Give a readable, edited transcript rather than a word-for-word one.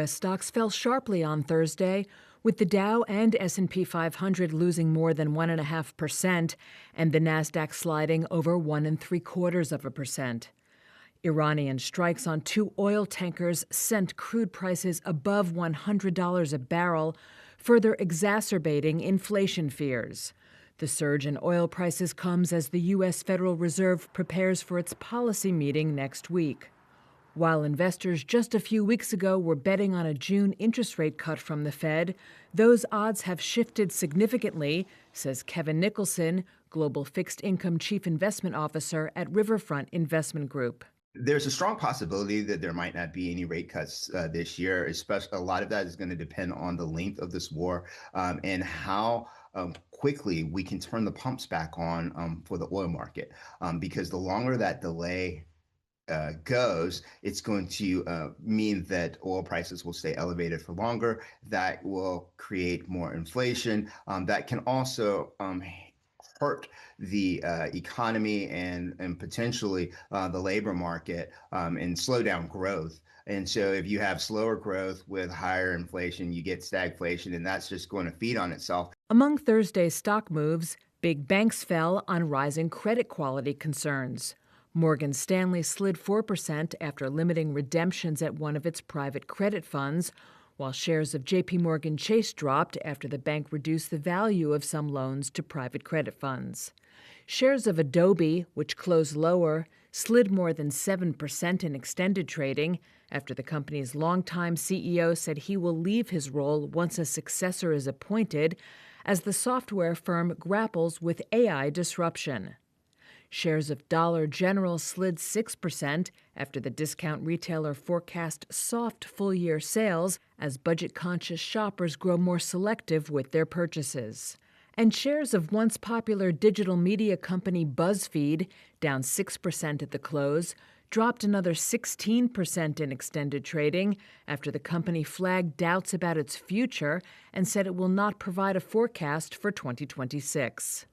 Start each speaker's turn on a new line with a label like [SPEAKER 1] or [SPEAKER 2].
[SPEAKER 1] U.S. stocks fell sharply on Thursday, with the Dow and S&P 500 losing more than 1.5% and the Nasdaq sliding over 1.75%. Iranian strikes on two oil tankers sent crude prices above $100 a barrel, further exacerbating inflation fears. The surge in oil prices comes as the U.S. Federal Reserve prepares for its policy meeting next week. While investors just a few weeks ago were betting on a June interest rate cut from the Fed, those odds have shifted significantly, says Kevin Nicholson, Global Fixed Income Chief Investment Officer at Riverfront Investment Group.
[SPEAKER 2] There's a strong possibility that there might not be any rate cuts this year. Especially, a lot of that is going to depend on the length of this war and how quickly we can turn the pumps back on for the oil market. Because the longer that delay goes, it's going to mean that oil prices will stay elevated for longer. That will create more inflation. That can also hurt the economy and potentially the labor market and slow down growth. And so if you have slower growth with higher inflation, you get stagflation, and that's just going to feed on itself.
[SPEAKER 1] Among Thursday's stock moves, big banks fell on rising credit quality concerns. Morgan Stanley slid 4% after limiting redemptions at one of its private credit funds, while shares of J.P. Morgan Chase dropped after the bank reduced the value of some loans to private credit funds. Shares of Adobe, which closed lower, slid more than 7% in extended trading after the company's longtime CEO said he will leave his role once a successor is appointed as the software firm grapples with AI disruption. Shares of Dollar General slid 6% after the discount retailer forecast soft full-year sales as budget-conscious shoppers grow more selective with their purchases. And shares of once popular digital media company BuzzFeed, down 6% at the close, dropped another 16% in extended trading after the company flagged doubts about its future and said it will not provide a forecast for 2026.